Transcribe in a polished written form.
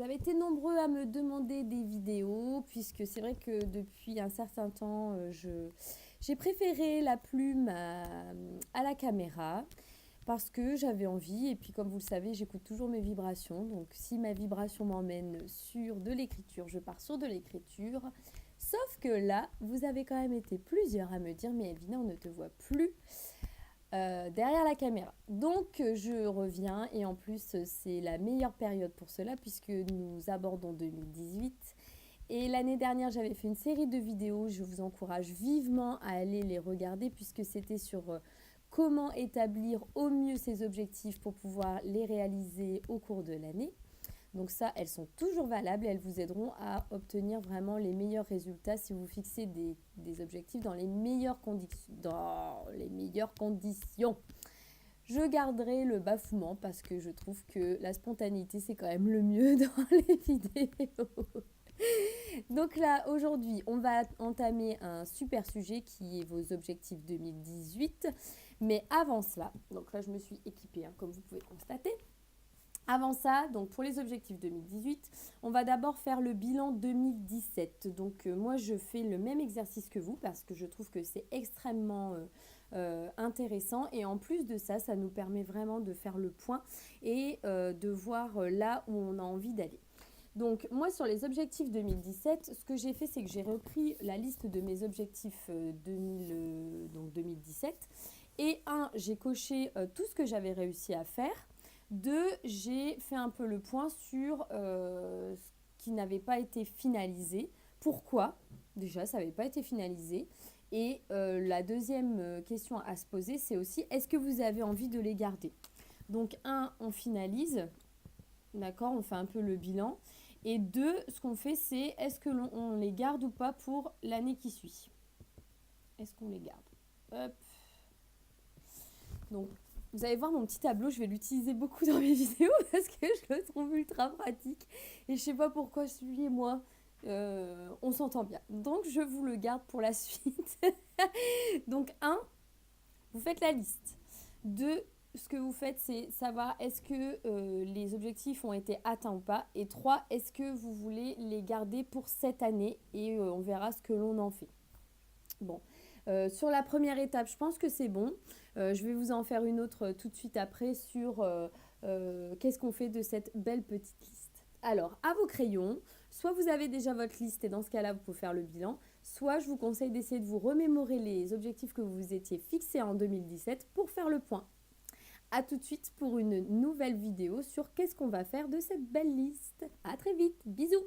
vous avez été nombreux à me demander des vidéos, puisque c'est vrai que depuis un certain temps, j'ai préféré la plume à la caméra, parce que j'avais envie, et puis comme vous le savez, j'écoute toujours mes vibrations, donc si ma vibration m'emmène sur de l'écriture, je pars sur de l'écriture. Sauf que là, vous avez quand même été plusieurs à me dire, mais Elvina, on ne te voit plus derrière la caméra. Donc je reviens et en plus c'est la meilleure période pour cela puisque nous abordons 2018 et l'année dernière j'avais fait une série de vidéos, je vous encourage vivement à aller les regarder puisque c'était sur comment établir au mieux ses objectifs pour pouvoir les réaliser au cours de l'année. Donc ça, elles sont toujours valables et elles vous aideront à obtenir vraiment les meilleurs résultats si vous fixez des objectifs dans les meilleures conditions. Je garderai le bafouement parce que je trouve que la spontanéité, c'est quand même le mieux dans les vidéos. Donc là, aujourd'hui, on va entamer un super sujet qui est vos objectifs 2018. Mais avant cela, donc là, je me suis équipée, comme vous pouvez constater. Avant ça, donc pour les objectifs 2018, on va d'abord faire le bilan 2017. Donc moi, je fais le même exercice que vous parce que je trouve que c'est extrêmement intéressant. Et en plus de ça, ça nous permet vraiment de faire le point et de voir là où on a envie d'aller. Donc moi, sur les objectifs 2017, ce que j'ai fait, c'est que j'ai repris la liste de mes objectifs 2017. Et j'ai coché tout ce que j'avais réussi à faire. Deux, j'ai fait un peu le point sur ce qui n'avait pas été finalisé. Pourquoi? Déjà, ça n'avait pas été finalisé. Et la deuxième question à se poser, c'est aussi, est-ce que vous avez envie de les garder? Donc, on finalise, d'accord, on fait un peu le bilan. Et deux, ce qu'on fait, c'est, est-ce que on les garde ou pas pour l'année qui suit? Est-ce qu'on les garde? Hop. Donc, vous allez voir mon petit tableau, je vais l'utiliser beaucoup dans mes vidéos parce que je le trouve ultra pratique. Et je sais pas pourquoi celui et moi, on s'entend bien. Donc je vous le garde pour la suite. Donc vous faites la liste. 2, ce que vous faites, c'est savoir est-ce que les objectifs ont été atteints ou pas. Et 3, est-ce que vous voulez les garder pour cette année et on verra ce que l'on en fait. Bon. Sur la première étape, je pense que c'est bon. Je vais vous en faire une autre tout de suite après sur qu'est-ce qu'on fait de cette belle petite liste. Alors, à vos crayons, soit vous avez déjà votre liste et dans ce cas-là, vous pouvez faire le bilan, soit je vous conseille d'essayer de vous remémorer les objectifs que vous vous étiez fixés en 2017 pour faire le point. A tout de suite pour une nouvelle vidéo sur qu'est-ce qu'on va faire de cette belle liste. À très vite, bisous!